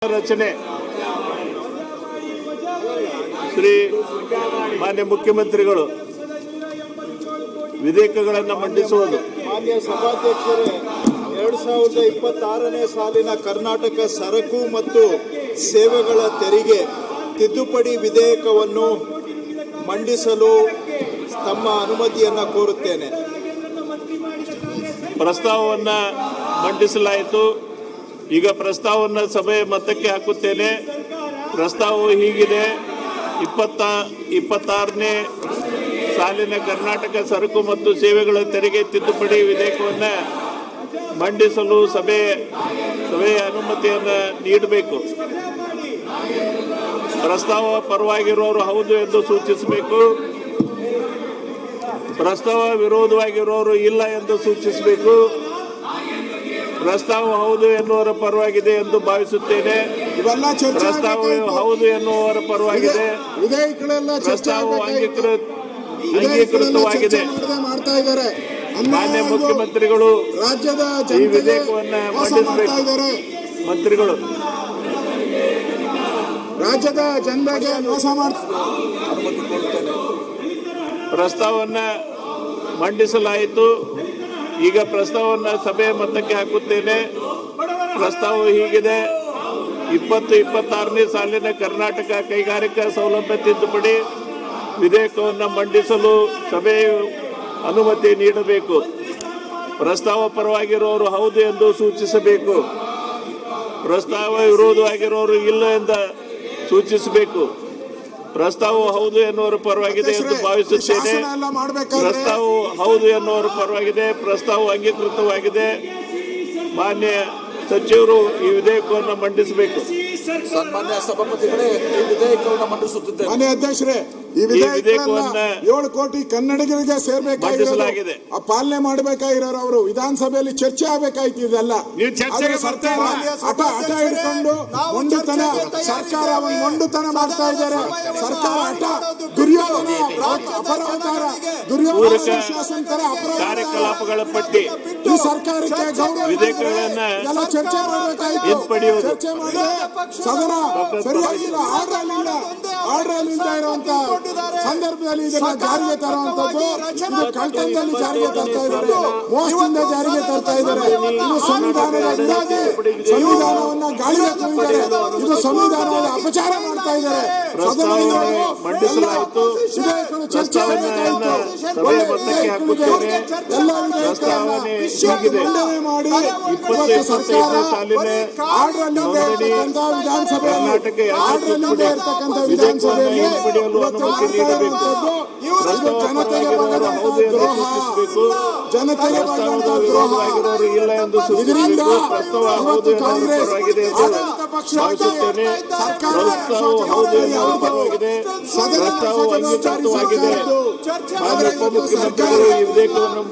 ರಚನೆ ಶ್ರೀ ಮಾನ್ಯ ಮುಖ್ಯಮಂತ್ರಿಗಳು ವಿಧೇಯಕಗಳನ್ನು ಮಂಡಿಸುವುದು. ಮಾನ್ಯ ಸಭಾಧ್ಯಕ್ಷರೇ, 2026ನೇ ಸಾಲಿನ ಕರ್ನಾಟಕ ಸರಕು ಮತ್ತು ಸೇವೆಗಳ ತೆರಿಗೆ ತಿದ್ದುಪಡಿ ವಿಧೇಯಕವನ್ನು ಮಂಡಿಸಲು ತಮ್ಮ ಅನುಮತಿಯನ್ನು ಕೋರುತ್ತೇನೆ. ಪ್ರಸ್ತಾವವನ್ನು ಮಂಡಿಸಲಾಯಿತು. ಈಗ ಪ್ರಸ್ತಾವವನ್ನು ಸಭೆ ಮತಕ್ಕೆ ಹಾಕುತ್ತೇನೆ. ಪ್ರಸ್ತಾವವು ಹೀಗಿದೆ: 26ನೇ ಸಾಲಿನ ಕರ್ನಾಟಕ ಸರಕು ಮತ್ತು ಸೇವೆಗಳ ತೆರಿಗೆ ತಿದ್ದುಪಡಿ ವಿಧೇಯಕವನ್ನು ಮಂಡಿಸಲು ಸಭೆಯ ಅನುಮತಿಯನ್ನು ನೀಡಬೇಕು. ಪ್ರಸ್ತಾವ ಪರವಾಗಿರೋರು ಹೌದು ಎಂದು ಸೂಚಿಸಬೇಕು. ಪ್ರಸ್ತಾವ ವಿರೋಧವಾಗಿರೋರು ಇಲ್ಲ ಎಂದು ಸೂಚಿಸಬೇಕು. ಪ್ರಸ್ತಾವ ಹೌದು ಎನ್ನುವರ ಪರವಾಗಿದೆ ಎಂದು ಭಾವಿಸುತ್ತೇನೆ. ಪ್ರಸ್ತಾವ ಹೌದು ಎನ್ನುವರ ಪರವಾಗಿದೆ. ಪ್ರಸ್ತಾವ ಅಂಗೀಕೃತವಾಗಿದೆ. ಮಾನ್ಯ ಮುಖ್ಯಮಂತ್ರಿಗಳು ರಾಜ್ಯದ ಈ ವಿಧೇಯಕವನ್ನು ಮಂಡಿಸಬೇಕು. ಮಂತ್ರಿಗಳು ರಾಜ್ಯದ ಜನರಿಗೆ ಮೋಸ ಪ್ರಸ್ತಾವವನ್ನು ಮಂಡಿಸಲಾಯಿತು. ಈಗ ಪ್ರಸ್ತಾವವನ್ನು ಸಭೆಯ ಮತಕ್ಕೆ ಹಾಕುತ್ತೇನೆ. ಪ್ರಸ್ತಾವ ಹೀಗಿದೆ: 26ನೇ ಸಾಲಿನ ಕರ್ನಾಟಕ ಕೈಗಾರಿಕಾ ಸೌಲಭ್ಯ ತಿದ್ದುಪಡಿ ವಿಧೇಯಕವನ್ನು ಮಂಡಿಸಲು ಸಭೆಯು ಅನುಮತಿ ನೀಡಬೇಕು. ಪ್ರಸ್ತಾವ ಪರವಾಗಿರೋರು ಹೌದು ಎಂದು ಸೂಚಿಸಬೇಕು. ಪ್ರಸ್ತಾವ ವಿರೋಧವಾಗಿರೋರು ಇಲ್ಲ ಎಂದು ಸೂಚಿಸಬೇಕು. ಪ್ರಸ್ತಾವ ಹೌದು ಎನ್ನುವರ ಪರವಾಗಿದೆ ಎಂದು ಭಾವಿಸುತ್ತೇನೆ. ಪ್ರಸ್ತಾವ ಹೌದು ಎನ್ನುವರ ಪರವಾಗಿದೆ. ಪ್ರಸ್ತಾವ ಅಂಗೀಕೃತವಾಗಿದೆ. ಮಾನ್ಯ ಸಚಿವರು ಈ ವಿಧೇಯಕವನ್ನು ಮಂಡಿಸಬೇಕು. ಸನ್ಮಾನ್ಯ ಸಭಾಪತಿಗಳೇ, ಈ ವಿಧೇಯಕವನ್ನು ಮಂಡಿಸುತ್ತಿದ್ದೇವೆ. ಮಾನ್ಯ ಅಧ್ಯಕ್ಷರೇ, ಈ ವಿಧೇಯಕವನ್ನು 7 ಕೋಟಿ ಕನ್ನಡಿಗರಿಗೆ ಸೇರ್ಬೇಕಾಗಿದೆ. ಪಾಲನೆ ಮಾಡಬೇಕಾಗಿರೋರು ಅವರು ವಿಧಾನಸಭೆಯಲ್ಲಿ ಚರ್ಚೆ ಆಗಬೇಕಾಯ್ತು. ಇದೆಲ್ಲ ಸರ್ಕಾರ ಹಠ ಹಿಡ್ಕೊಂಡು ಮೊಂಡುತನ ಸರ್ಕಾರ ಮೊಂಡುತನ ಮಾಡ್ತಾ ಇದ್ದಾರೆ. ಸರ್ಕಾರ ಹಠ ದುರ್ಯೋಧನ ಅಪರಾಧಾರ ದುರ್ಯೋಧನ ಕಾರ್ಯಕಲಾಪಗಳ ಪಟ್ಟಿ ಈ ಸರ್ಕಾರಕ್ಕೆ ವಿಧೇಯಕಗಳನ್ನ ಚರ್ಚೆ ಮಾಡಬೇಕಾಗಿತ್ತು. ಚರ್ಚೆ ಮಾಡಿ ಸದನ ಸರಿಯಾಗಿಲ್ಲ, ಆರ್ಡರ್ ಇಲ್ಲದೆ ಇರುವಂತ ಸಂದರ್ಭದಲ್ಲಿ ಇದನ್ನ ಜಾರಿಗೆ ತರುವಂತದ್ದು, ಇದು ಕಳ್ತನದಲ್ಲಿ ಜಾರಿಗೆ ತರ್ತಾ ಇದ್ದಾರೆ, ಮೋಸದಿಂದ ಜಾರಿಗೆ ತರ್ತಾ ಇದ್ದಾರೆ. ಇದು ಸಂವಿಧಾನದ ವಿರೋಧಿ, ಸಂವಿಧಾನವನ್ನ ಗಾಳಿಗೆ ತೂರಿದ್ದಾರೆ. ಇದು ಸಂವಿಧಾನದ ಅಪಚಾರ ಮಾಡ್ತಾ ಇದ್ದಾರೆ. ಮಂಡಿಸಲಾಯಿತು. ಚರ್ಚೆ ಆಗಬೇಕಾಯಿತು. ಎಲ್ಲ ವಿಧೇಯಕಗಳನ್ನು ಮಂಡನೆ ಮಾಡಿ ಸರ್ಕಾರ ಆರ್ಡರ್ ಇಲ್ಲದೆ ಇರ್ತಕ್ಕಂಥ ವಿಧಾನಸಭೆಯಲ್ಲಿ ಜನತೆಗೆ ಇಲ್ಲ ಎಂದು ಇದರಿಂದ ಕಾಂಗ್ರೆಸ್ ಆಡಳಿತ ಪಕ್ಷ ಸರ್ಕಾರ ಅಂಗೀಕೃತವಾಗಿದೆ. ಮಾನ್ಯ ಉಪಮುಖ್ಯಮಂತ್ರಿಗಳು ಈ ವಿಧೇಯಕವನ್ನು